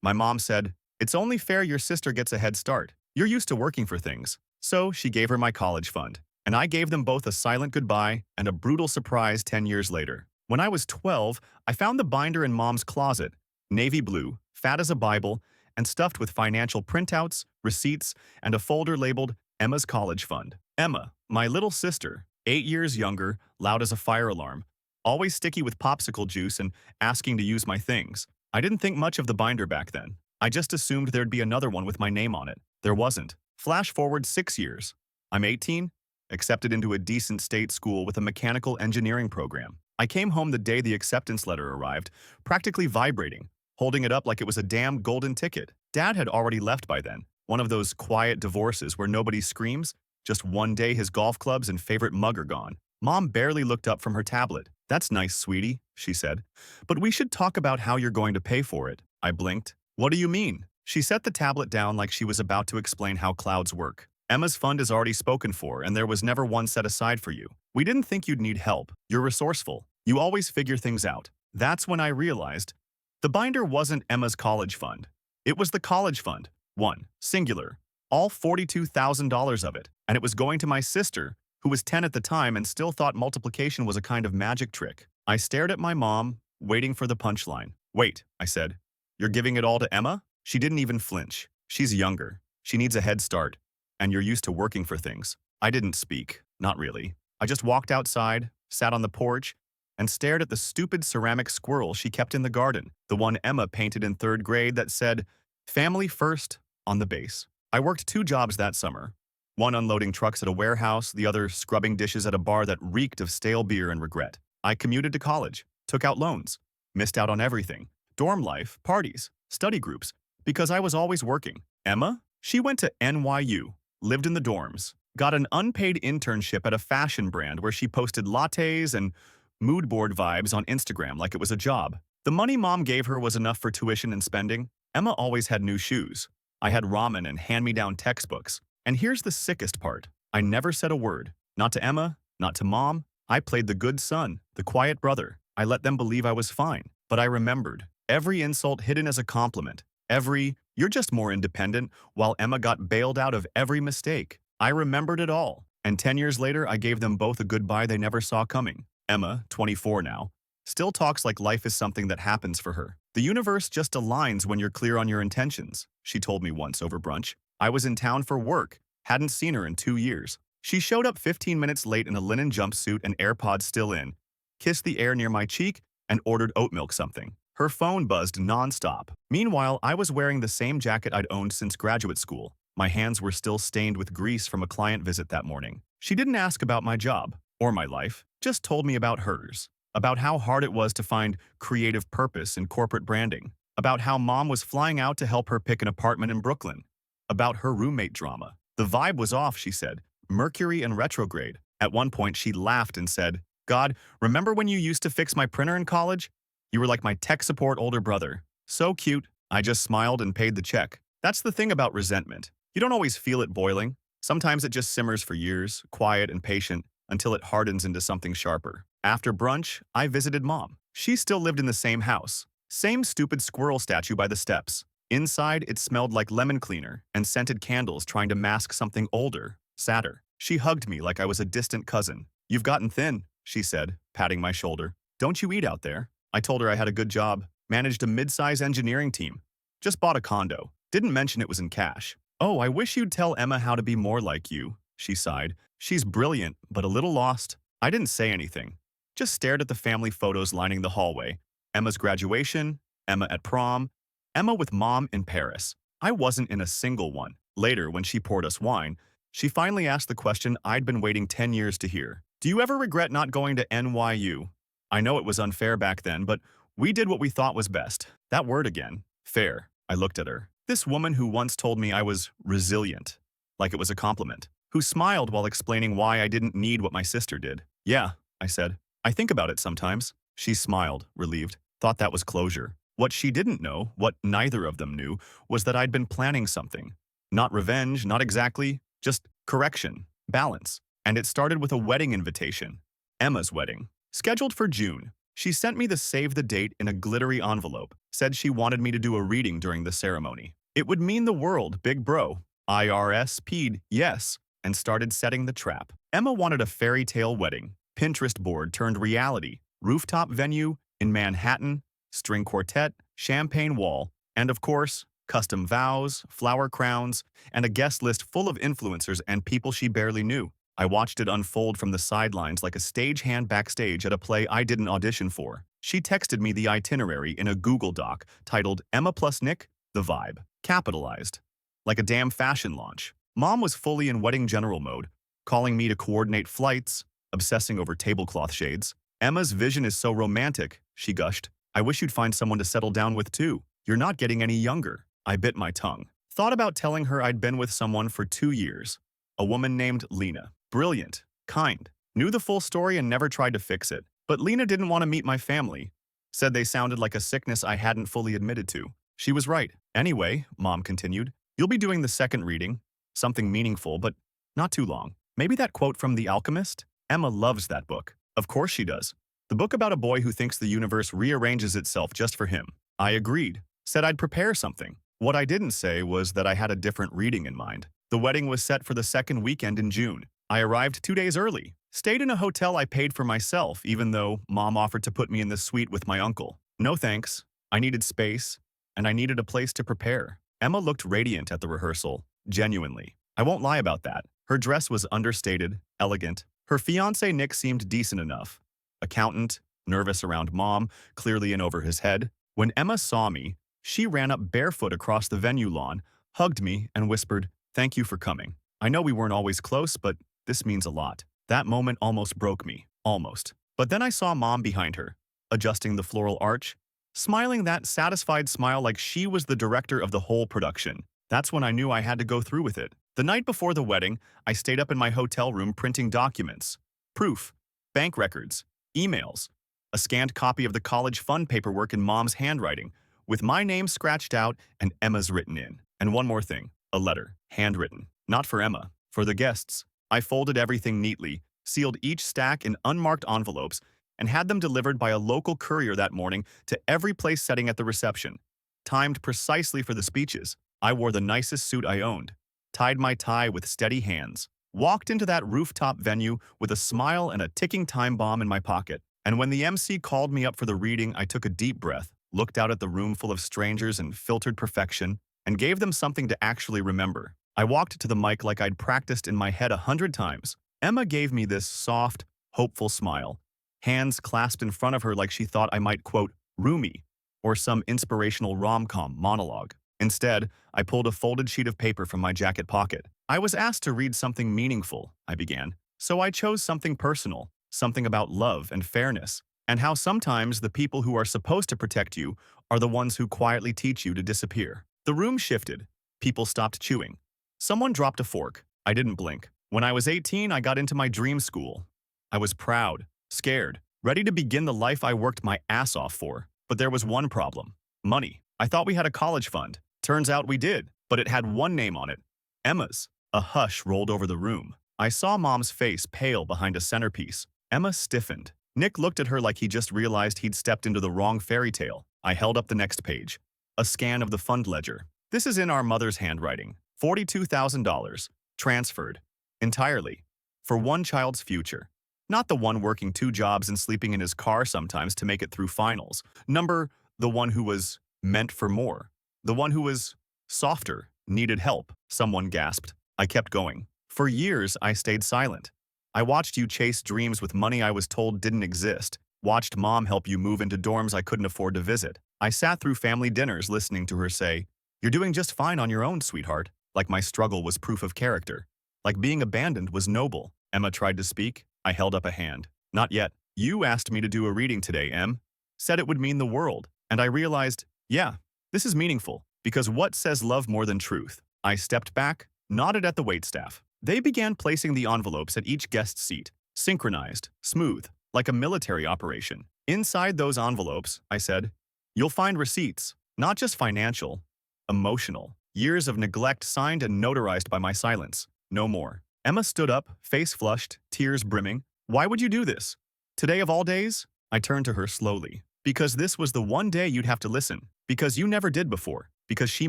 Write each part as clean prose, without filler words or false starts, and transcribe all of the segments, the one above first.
My mom said, "It's only fair your sister gets a head start. You're used to working for things." So she gave her my college fund. And I gave them both a silent goodbye and a brutal surprise 10 years later. When I was 12, I found the binder in Mom's closet, navy blue, fat as a Bible, and stuffed with financial printouts, receipts, and a folder labeled Emma's College Fund. Emma, my little sister, 8 years younger, loud as a fire alarm, always sticky with popsicle juice and asking to use my things. I didn't think much of the binder back then. I just assumed there'd be another one with my name on it. There wasn't. Flash forward 6 years. I'm 18, accepted into a decent state school with a mechanical engineering program. I came home the day the acceptance letter arrived, practically vibrating, holding it up like it was a damn golden ticket. Dad had already left by then, one of those quiet divorces where nobody screams, just one day his golf clubs and favorite mug are gone. Mom barely looked up from her tablet. "That's nice, sweetie," she said. "But we should talk about how you're going to pay for it." I blinked. "What do you mean?" She set the tablet down like she was about to explain how clouds work. "Emma's fund is already spoken for, and there was never one set aside for you. We didn't think you'd need help. You're resourceful. You always figure things out." That's when I realized the binder wasn't Emma's college fund. It was the college fund. One, singular. All $42,000 of it. And it was going to my sister, who was 10 at the time and still thought multiplication was a kind of magic trick. I stared at my mom, waiting for the punchline. "Wait," I said. "You're giving it all to Emma?" She didn't even flinch. "She's younger. She needs a head start. And you're used to working for things." I didn't speak. Not really. I just walked outside, sat on the porch, and stared at the stupid ceramic squirrel she kept in the garden, the one Emma painted in 3rd grade that said, "Family First," on the base. I worked 2 jobs that summer. One unloading trucks at a warehouse, the other scrubbing dishes at a bar that reeked of stale beer and regret. I commuted to college, took out loans, missed out on everything. Dorm life, parties, study groups, because I was always working. Emma? She went to NYU, lived in the dorms, got an unpaid internship at a fashion brand where she posted lattes and mood board vibes on Instagram like it was a job. The money Mom gave her was enough for tuition and spending. Emma always had new shoes. I had ramen and hand-me-down textbooks. And here's the sickest part. I never said a word. Not to Emma, not to Mom. I played the good son, the quiet brother. I let them believe I was fine. But I remembered. Every insult hidden as a compliment. Every, "You're just more independent," while Emma got bailed out of every mistake. I remembered it all. And 10 years later, I gave them both a goodbye they never saw coming. Emma, 24 now, still talks like life is something that happens for her. "The universe just aligns when you're clear on your intentions," she told me once over brunch. I was in town for work, hadn't seen her in 2 years. She showed up 15 minutes late in a linen jumpsuit and AirPods still in, kissed the air near my cheek, and ordered oat milk something. Her phone buzzed nonstop. Meanwhile, I was wearing the same jacket I'd owned since graduate school. My hands were still stained with grease from a client visit that morning. She didn't ask about my job or my life, just told me about hers, about how hard it was to find creative purpose in corporate branding, about how Mom was flying out to help her pick an apartment in Brooklyn, about her roommate drama. The vibe was off, she said. Mercury in retrograde. At one point, she laughed and said, "God, remember when you used to fix my printer in college? You were like my tech support older brother." So cute. I just smiled and paid the check. That's the thing about resentment. You don't always feel it boiling. Sometimes it just simmers for years, quiet and patient, until it hardens into something sharper. After brunch, I visited Mom. She still lived in the same house. Same stupid squirrel statue by the steps. Inside, it smelled like lemon cleaner and scented candles trying to mask something older, sadder. She hugged me like I was a distant cousin. "You've gotten thin," she said, patting my shoulder. "Don't you eat out there?" I told her I had a good job, managed a mid-size engineering team, just bought a condo, didn't mention it was in cash. "Oh, I wish you'd tell Emma how to be more like you," she sighed. "She's brilliant, but a little lost." I didn't say anything, just stared at the family photos lining the hallway. Emma's graduation, Emma at prom, Emma with Mom in Paris. I wasn't in a single one. Later, when she poured us wine, she finally asked the question I'd been waiting 10 years to hear. "Do you ever regret not going to NYU?" I know it was unfair back then, but we did what we thought was best. That word again. Fair. I looked at her. This woman who once told me I was resilient, like it was a compliment, who smiled while explaining why I didn't need what my sister did. "Yeah," I said. "I think about it sometimes." She smiled, relieved, thought that was closure. What she didn't know, what neither of them knew, was that I'd been planning something. Not revenge, not exactly, just correction, balance. And it started with a wedding invitation. Emma's wedding. Scheduled for June. She sent me the save the date in a glittery envelope, said she wanted me to do a reading during the ceremony. It would mean the world, big bro. IRSP'd yes, and started setting the trap. Emma wanted a fairy tale wedding, Pinterest board turned reality, rooftop venue in Manhattan, string quartet, champagne wall, and of course, custom vows, flower crowns, and a guest list full of influencers and people she barely knew. I watched it unfold from the sidelines like a stagehand backstage at a play I didn't audition for. She texted me the itinerary in a Google Doc titled Emma plus Nick, the vibe, capitalized. Like a damn fashion launch. Mom was fully in wedding general mode, calling me to coordinate flights, obsessing over tablecloth shades. Emma's vision is so romantic, she gushed. I wish you'd find someone to settle down with too. You're not getting any younger. I bit my tongue. Thought about telling her I'd been with someone for 2 years. A woman named Lena. Brilliant. Kind. Knew the full story and never tried to fix it. But Lena didn't want to meet my family. Said they sounded like a sickness I hadn't fully admitted to. She was right. Anyway, Mom continued, you'll be doing the second reading. Something meaningful, but not too long. Maybe that quote from The Alchemist? Emma loves that book. Of course she does. The book about a boy who thinks the universe rearranges itself just for him. I agreed. Said I'd prepare something. What I didn't say was that I had a different reading in mind. The wedding was set for the second weekend in June. I arrived 2 days early. Stayed in a hotel I paid for myself, even though Mom offered to put me in the suite with my uncle. No thanks. I needed space, and I needed a place to prepare. Emma looked radiant at the rehearsal. Genuinely. I won't lie about that. Her dress was understated, elegant. Her fiancé Nick seemed decent enough. Accountant, nervous around Mom, clearly in over his head. When Emma saw me, she ran up barefoot across the venue lawn, hugged me, and whispered, "Thank you for coming. I know we weren't always close, but this means a lot." That moment almost broke me. Almost. But then I saw Mom behind her, adjusting the floral arch, smiling that satisfied smile like she was the director of the whole production. That's when I knew I had to go through with it. The night before the wedding, I stayed up in my hotel room printing documents, proof, bank records, emails, a scanned copy of the college fund paperwork in Mom's handwriting, with my name scratched out and Emma's written in. And one more thing, a letter, handwritten. Not for Emma, for the guests. I folded everything neatly, sealed each stack in unmarked envelopes, and had them delivered by a local courier that morning to every place setting at the reception. Timed precisely for the speeches, I wore the nicest suit I owned, tied my tie with steady hands, walked into that rooftop venue with a smile and a ticking time bomb in my pocket. And when the MC called me up for the reading, I took a deep breath, looked out at the room full of strangers and filtered perfection, and gave them something to actually remember. I walked to the mic like I'd practiced in my head 100 times. Emma gave me this soft, hopeful smile, hands clasped in front of her like she thought I might quote Rumi or some inspirational rom-com monologue. Instead, I pulled a folded sheet of paper from my jacket pocket. I was asked to read something meaningful, I began, so I chose something personal, something about love and fairness, and how sometimes the people who are supposed to protect you are the ones who quietly teach you to disappear. The room shifted. People stopped chewing. Someone dropped a fork. I didn't blink. When I was 18, I got into my dream school. I was proud, scared, ready to begin the life I worked my ass off for. But there was one problem. Money. I thought we had a college fund. Turns out we did, but it had one name on it. Emma's. A hush rolled over the room. I saw Mom's face pale behind a centerpiece. Emma stiffened. Nick looked at her like he just realized he'd stepped into the wrong fairy tale. I held up the next page. A scan of the fund ledger. This is in our mother's handwriting. $42,000. Transferred. Entirely. For one child's future. Not the one working 2 jobs and sleeping in his car sometimes to make it through finals. The one who was meant for more. The one who was softer, needed help, someone gasped. I kept going. For years, I stayed silent. I watched you chase dreams with money I was told didn't exist. Watched Mom help you move into dorms I couldn't afford to visit. I sat through family dinners listening to her say, "You're doing just fine on your own, sweetheart." Like my struggle was proof of character. Like being abandoned was noble. Emma tried to speak. I held up a hand. Not yet. You asked me to do a reading today, Em. Said it would mean the world. And I realized, yeah, this is meaningful. Because what says love more than truth? I stepped back, nodded at the waitstaff. They began placing the envelopes at each guest's seat. Synchronized, smooth, like a military operation. Inside those envelopes, I said, you'll find receipts. Not just financial, emotional. Years of neglect signed and notarized by my silence. No more. Emma stood up, face flushed, tears brimming. Why would you do this? Today of all days? I turned to her slowly. Because this was the one day you'd have to listen. Because you never did before. Because she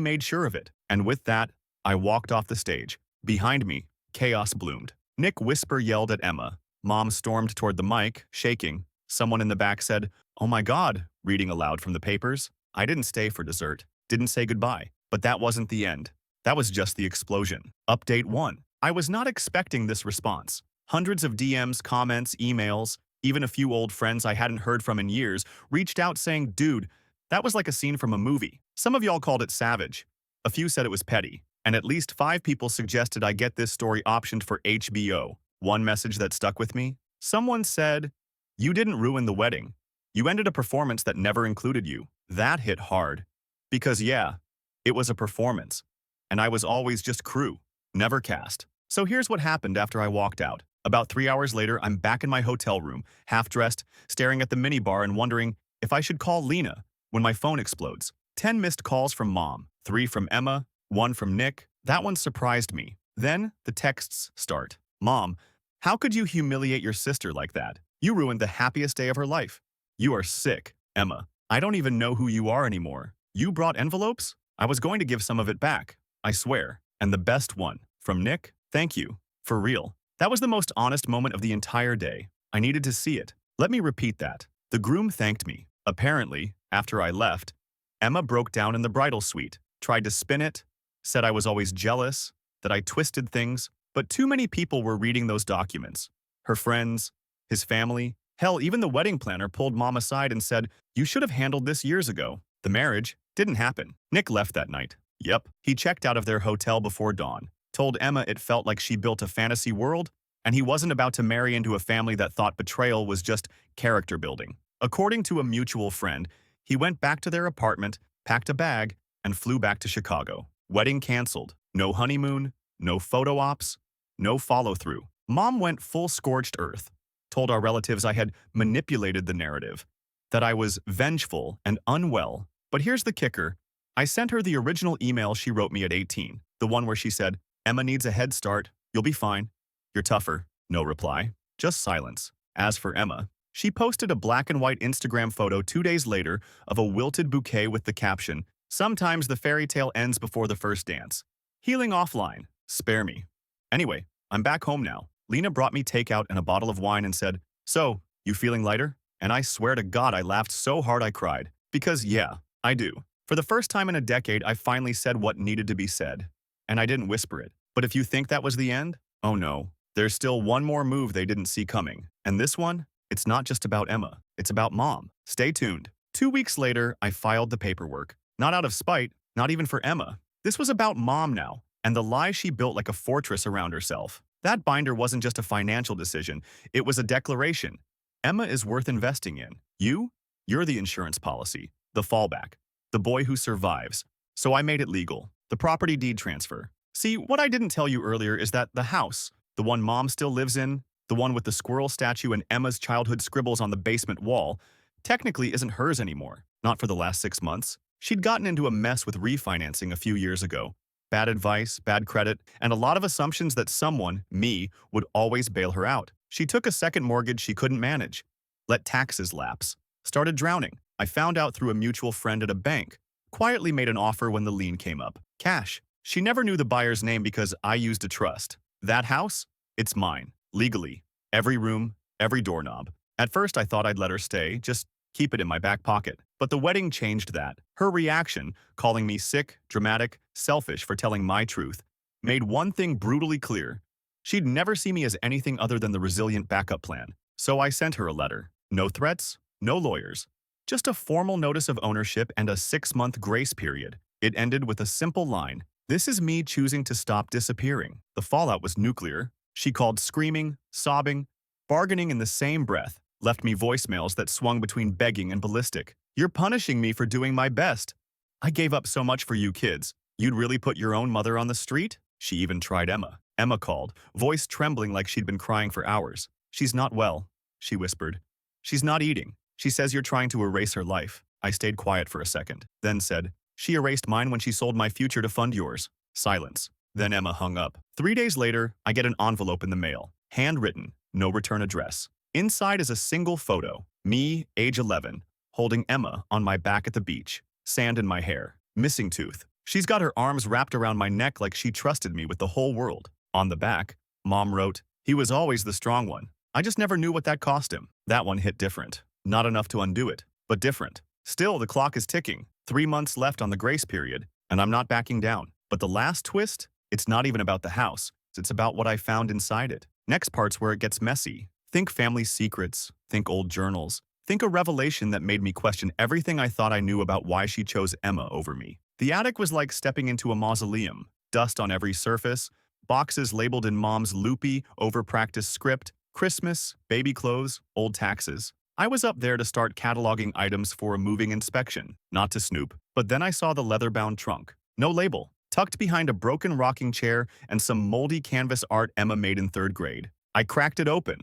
made sure of it. And with that, I walked off the stage. Behind me, chaos bloomed. Nick whisper yelled at Emma. Mom stormed toward the mic, shaking. Someone in the back said, "Oh my God," reading aloud from the papers. I didn't stay for dessert. Didn't say goodbye. But that wasn't the end. That was just the explosion. Update 1. I was not expecting this response. Hundreds of DMs, comments, emails, even a few old friends I hadn't heard from in years reached out saying, "Dude, that was like a scene from a movie." Some of y'all called it savage. A few said it was petty. And at least 5 people suggested I get this story optioned for HBO. One message that stuck with me. Someone said, "You didn't ruin the wedding. You ended a performance that never included you." That hit hard. Because yeah, it was a performance. And I was always just crew, never cast. So here's what happened after I walked out. About 3 hours later, I'm back in my hotel room, half-dressed, staring at the minibar and wondering if I should call Lena when my phone explodes. 10 missed calls from Mom, 3 from Emma, 1 from Nick. That one surprised me. Then the texts start. "Mom, how could you humiliate your sister like that? You ruined the happiest day of her life. You are sick. Emma, I don't even know who you are anymore. You brought envelopes? I was going to give some of it back. I swear." And the best one, from Nick, "Thank you. For real." That was the most honest moment of the entire day. I needed to see it. Let me repeat that. The groom thanked me. Apparently, after I left, Emma broke down in the bridal suite, tried to spin it, said I was always jealous, that I twisted things, but too many people were reading those documents. Her friends, his family, hell, even the wedding planner pulled Mom aside and said, "You should have handled this years ago." The marriage didn't happen. Nick left that night. Yep, he checked out of their hotel before dawn, told Emma it felt like she built a fantasy world, and he wasn't about to marry into a family that thought betrayal was just character building. According to a mutual friend, he went back to their apartment, packed a bag, and flew back to Chicago. Wedding canceled. No honeymoon, no photo ops, no follow-through. Mom went full scorched earth, told our relatives I had manipulated the narrative, that I was vengeful and unwell. But here's the kicker. I sent her the original email she wrote me at 18, the one where she said, "Emma needs a head start. You'll be fine. You're tougher." No reply. Just silence. As for Emma, she posted a black and white Instagram photo 2 days later of a wilted bouquet with the caption, "Sometimes the fairy tale ends before the first dance. Healing offline. Spare me." Anyway, I'm back home now. Lena brought me takeout and a bottle of wine and said, "So, you feeling lighter?" And I swear to God I laughed so hard I cried. Because yeah, I do. For the first time in a decade, I finally said what needed to be said. And I didn't whisper it. But if you think that was the end, oh no. There's still one more move they didn't see coming. And this one, it's not just about Emma. It's about Mom. Stay tuned. 2 weeks later, I filed the paperwork. Not out of spite, not even for Emma. This was about Mom now, and the lie she built like a fortress around herself. That binder wasn't just a financial decision. It was a declaration. Emma is worth investing in. You're the insurance policy, the fallback, the boy who survives. So I made it legal. The property deed transfer. See, what I didn't tell you earlier is that the house, the one Mom still lives in, the one with the squirrel statue and Emma's childhood scribbles on the basement wall, technically isn't hers anymore. Not for the last 6 months. She'd gotten into a mess with refinancing a few years ago. Bad advice, bad credit, and a lot of assumptions that someone, me, would always bail her out. She took a second mortgage she couldn't manage. Let taxes lapse. Started drowning. I found out through a mutual friend at a bank. Quietly made an offer when the lien came up. Cash. She never knew the buyer's name because I used a trust. That house? It's mine. Legally. Every room, every doorknob. At first I thought I'd let her stay, just keep it in my back pocket. But the wedding changed that. Her reaction, calling me sick, dramatic, selfish for telling my truth, made one thing brutally clear. She'd never see me as anything other than the resilient backup plan. So I sent her a letter. No threats, no lawyers. Just a formal notice of ownership and a 6-month grace period. It ended with a simple line. "This is me choosing to stop disappearing." The fallout was nuclear. She called screaming, sobbing, bargaining in the same breath, left me voicemails that swung between begging and ballistic. "You're punishing me for doing my best. I gave up so much for you kids. You'd really put your own mother on the street?" She even tried Emma. Emma called, voice trembling like she'd been crying for hours. "She's not well," she whispered. "She's not eating. She says you're trying to erase her life." I stayed quiet for a second, then said, "She erased mine when she sold my future to fund yours." Silence. Then Emma hung up. 3 days later, I get an envelope in the mail. Handwritten, no return address. Inside is a single photo. Me, age 11, holding Emma on my back at the beach, sand in my hair, missing tooth. She's got her arms wrapped around my neck like she trusted me with the whole world. On the back, Mom wrote, "He was always the strong one. I just never knew what that cost him." That one hit different. Not enough to undo it, but different. Still, the clock is ticking. 3 months left on the grace period, and I'm not backing down. But the last twist? It's not even about the house. It's about what I found inside it. Next part's where it gets messy. Think family secrets. Think old journals. Think a revelation that made me question everything I thought I knew about why she chose Emma over me. The attic was like stepping into a mausoleum. Dust on every surface, boxes labeled in Mom's loopy, over-practiced script, Christmas, baby clothes, old taxes. I was up there to start cataloging items for a moving inspection, not to snoop. But then I saw the leather-bound trunk. No label, tucked behind a broken rocking chair and some moldy canvas art Emma made in 3rd grade. I cracked it open,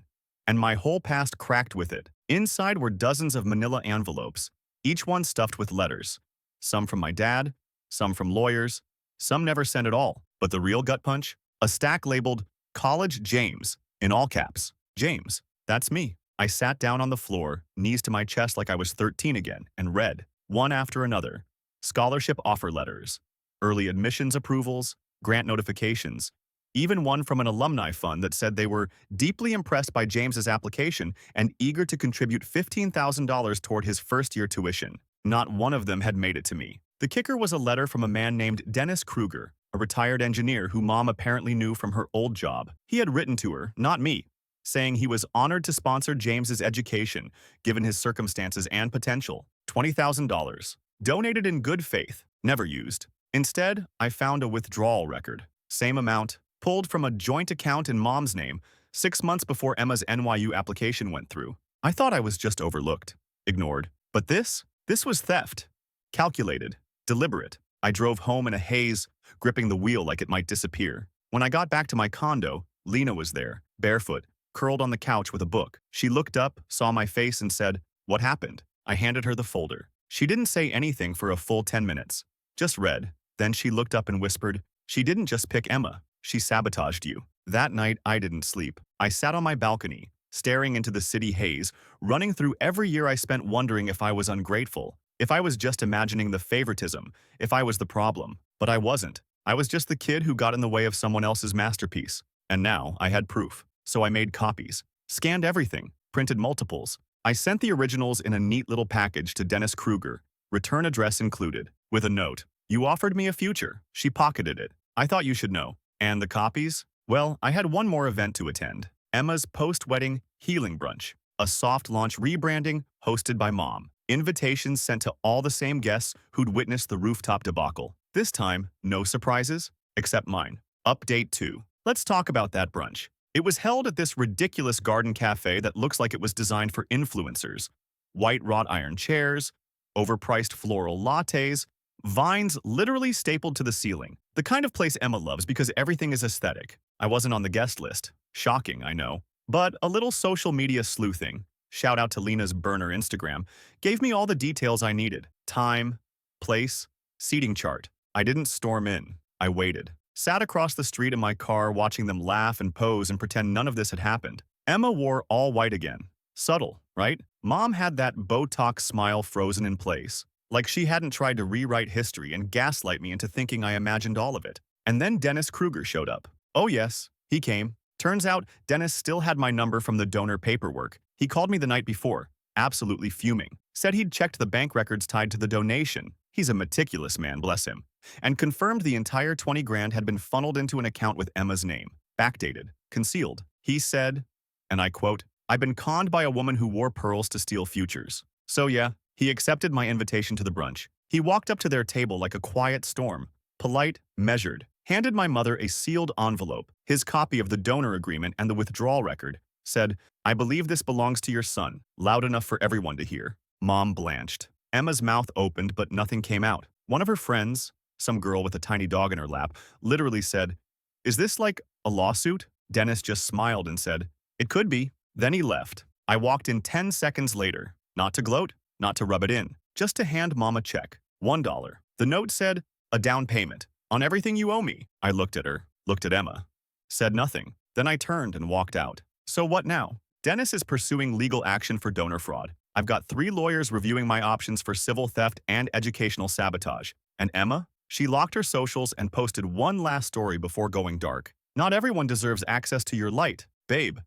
and my whole past cracked with it. Inside were dozens of manila envelopes, each one stuffed with letters. Some from my dad, some from lawyers, some never sent at all. But the real gut punch? A stack labeled, "College James," in all caps. James, that's me. I sat down on the floor, knees to my chest like I was 13 again, and read, one after another, scholarship offer letters, early admissions approvals, grant notifications, even one from an alumni fund that said they were deeply impressed by James's application and eager to contribute $15,000 toward his first-year tuition. Not one of them had made it to me. The kicker was a letter from a man named Dennis Kruger, a retired engineer who Mom apparently knew from her old job. He had written to her, not me, saying he was honored to sponsor James's education, given his circumstances and potential. $20,000. Donated in good faith, never used. Instead, I found a withdrawal record. Same amount, pulled from a joint account in Mom's name, 6 months before Emma's NYU application went through. I thought I was just overlooked, ignored. But this was theft. Calculated, deliberate. I drove home in a haze, gripping the wheel like it might disappear. When I got back to my condo, Lena was there, barefoot, curled on the couch with a book. She looked up, saw my face, and said, "What happened?" I handed her the folder. She didn't say anything for a full 10 minutes. Just read. Then she looked up and whispered, "She didn't just pick Emma. She sabotaged you." That night, I didn't sleep. I sat on my balcony, staring into the city haze, running through every year I spent wondering if I was ungrateful, if I was just imagining the favoritism, if I was the problem. But I wasn't. I was just the kid who got in the way of someone else's masterpiece. And now I had proof. So I made copies, scanned everything, printed multiples. I sent the originals in a neat little package to Dennis Kruger, return address included, with a note. "You offered me a future." She pocketed it. "I thought you should know." And the copies? Well, I had one more event to attend. Emma's post-wedding healing brunch, a soft launch rebranding hosted by Mom. Invitations sent to all the same guests who'd witnessed the rooftop debacle. This time, no surprises, except mine. Update 2. Let's talk about that brunch. It was held at this ridiculous garden cafe that looks like it was designed for influencers. White wrought iron chairs, overpriced floral lattes, vines literally stapled to the ceiling. The kind of place Emma loves because everything is aesthetic. I wasn't on the guest list. Shocking, I know. But a little social media sleuthing, shout out to Lena's burner Instagram, gave me all the details I needed. Time, place, seating chart. I didn't storm in. I waited. Sat across the street in my car watching them laugh and pose and pretend none of this had happened. Emma wore all white again. Subtle, right? Mom had that Botox smile frozen in place, like she hadn't tried to rewrite history and gaslight me into thinking I imagined all of it. And then Dennis Kruger showed up. Oh yes, he came. Turns out Dennis still had my number from the donor paperwork. He called me the night before, absolutely fuming. Said he'd checked the bank records tied to the donation. He's a meticulous man, bless him. And confirmed the entire 20 grand had been funneled into an account with Emma's name. Backdated. Concealed. He said, and I quote, "I've been conned by a woman who wore pearls to steal futures." So yeah, he accepted my invitation to the brunch. He walked up to their table like a quiet storm, polite, measured, handed my mother a sealed envelope, his copy of the donor agreement and the withdrawal record, said, "I believe this belongs to your son," loud enough for everyone to hear. Mom blanched. Emma's mouth opened, but nothing came out. One of her friends, some girl with a tiny dog in her lap, literally said, "Is this like a lawsuit?" Dennis just smiled and said, "It could be." Then he left. I walked in 10 seconds later, not to gloat, not to rub it in, just to hand Mom a check. $1. The note said, "A down payment on everything you owe me." I looked at her, looked at Emma, said nothing. Then I turned and walked out. So what now? Dennis is pursuing legal action for donor fraud. I've got 3 lawyers reviewing my options for civil theft and educational sabotage. And Emma? She locked her socials and posted one last story before going dark. Not everyone deserves access to your light, babe.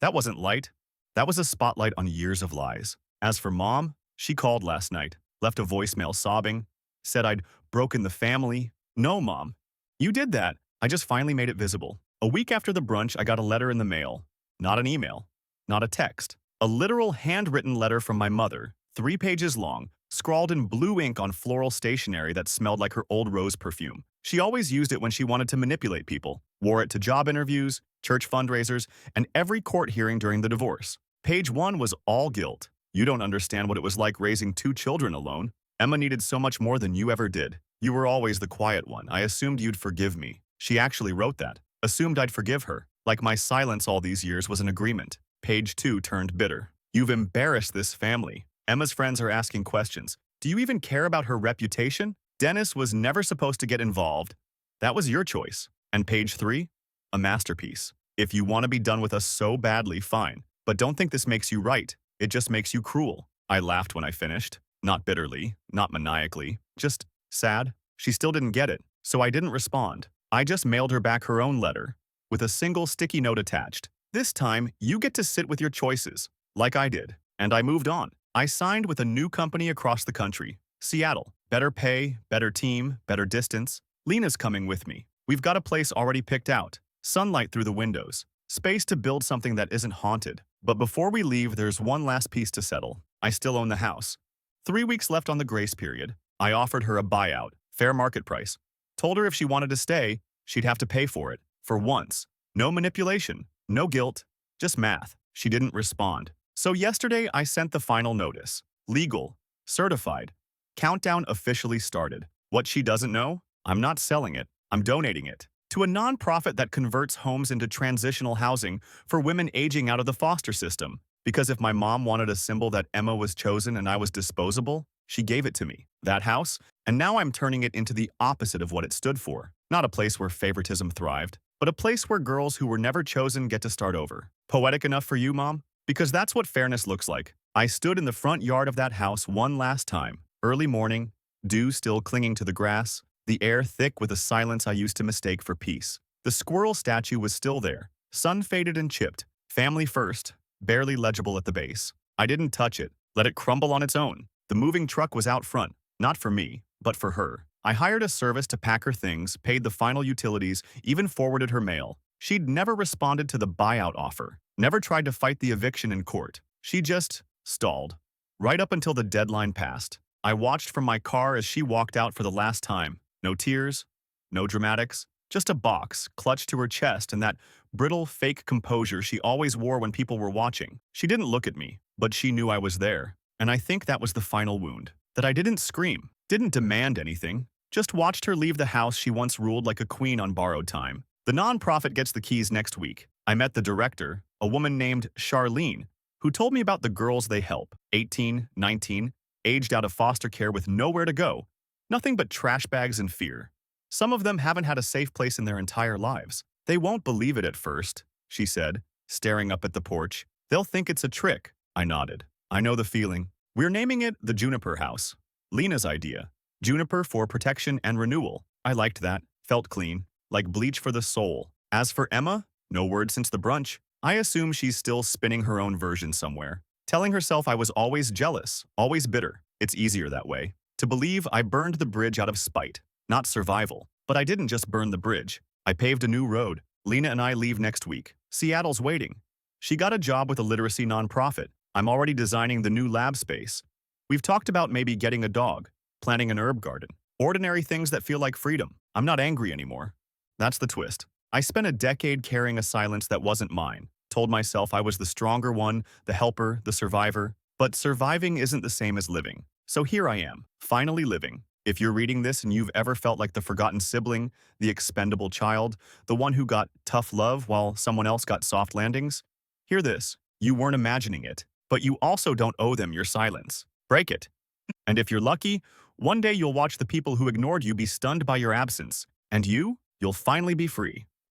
That wasn't light. That was a spotlight on years of lies. As for Mom, she called last night, left a voicemail sobbing, said I'd broken the family. No, Mom. You did that. I just finally made it visible. A week after the brunch, I got a letter in the mail. Not an email. Not a text. A literal handwritten letter from my mother, 3 pages long, scrawled in blue ink on floral stationery that smelled like her old rose perfume. She always used it when she wanted to manipulate people, wore it to job interviews, church fundraisers, and every court hearing during the divorce. Page 1 was all guilt. You don't understand what it was like raising 2 children alone. Emma needed so much more than you ever did. You were always the quiet one. I assumed you'd forgive me. She actually wrote that. Assumed I'd forgive her. Like my silence all these years was an agreement. Page 2 turned bitter. You've embarrassed this family. Emma's friends are asking questions. Do you even care about her reputation? Dennis was never supposed to get involved. That was your choice. And page 3? A masterpiece. If you want to be done with us so badly, fine. But don't think this makes you right. It just makes you cruel. I laughed when I finished. Not bitterly, not maniacally, just sad. She still didn't get it, so I didn't respond. I just mailed her back her own letter, with a single sticky note attached. This time, you get to sit with your choices, like I did. And I moved on. I signed with a new company across the country. Seattle. Better pay, better team, better distance. Lena's coming with me. We've got a place already picked out. Sunlight through the windows. Space to build something that isn't haunted. But before we leave, there's one last piece to settle. I still own the house. 3 weeks left on the grace period. I offered her a buyout, fair market price. Told her if she wanted to stay, she'd have to pay for it. For once. No manipulation, no guilt, just math. She didn't respond. So yesterday, I sent the final notice. Legal. Certified. Countdown officially started. What she doesn't know? I'm not selling it. I'm donating it. To a nonprofit that converts homes into transitional housing for women aging out of the foster system. Because if my mom wanted a symbol that Emma was chosen and I was disposable, she gave it to me. That house, and now I'm turning it into the opposite of what it stood for. Not a place where favoritism thrived, but a place where girls who were never chosen get to start over. Poetic enough for you, Mom? Because that's what fairness looks like. I stood in the front yard of that house one last time. Early morning, dew still clinging to the grass, the air thick with a silence I used to mistake for peace. The squirrel statue was still there, sun-faded and chipped, family first, barely legible at the base. I didn't touch it, let it crumble on its own. The moving truck was out front, not for me, but for her. I hired a service to pack her things, paid the final utilities, even forwarded her mail. She'd never responded to the buyout offer, never tried to fight the eviction in court. She just stalled. Right up until the deadline passed. I watched from my car as she walked out for the last time. No tears, no dramatics, just a box clutched to her chest and that brittle, fake composure she always wore when people were watching. She didn't look at me, but she knew I was there. And I think that was the final wound. That I didn't scream, didn't demand anything, just watched her leave the house she once ruled like a queen on borrowed time. The nonprofit gets the keys next week. I met the director, a woman named Charlene, who told me about the girls they help, 18, 19, aged out of foster care with nowhere to go. Nothing but trash bags and fear. Some of them haven't had a safe place in their entire lives. They won't believe it at first, she said, staring up at the porch. They'll think it's a trick. I nodded. I know the feeling. We're naming it the Juniper House. Lena's idea. Juniper for protection and renewal. I liked that. Felt clean. Like bleach for the soul. As for Emma, no word since the brunch. I assume she's still spinning her own version somewhere. Telling herself I was always jealous, always bitter. It's easier that way. To believe I burned the bridge out of spite, not survival. But I didn't just burn the bridge. I paved a new road. Lena and I leave next week. Seattle's waiting. She got a job with a literacy nonprofit. I'm already designing the new lab space. We've talked about maybe getting a dog, planting an herb garden. Ordinary things that feel like freedom. I'm not angry anymore. That's the twist. I spent a decade carrying a silence that wasn't mine. Told myself I was the stronger one, the helper, the survivor. But surviving isn't the same as living. So here I am, finally living. If you're reading this and you've ever felt like the forgotten sibling, the expendable child, the one who got tough love while someone else got soft landings, hear this. You weren't imagining it, but you also don't owe them your silence. Break it. And if you're lucky, one day you'll watch the people who ignored you be stunned by your absence. And you'll finally be free.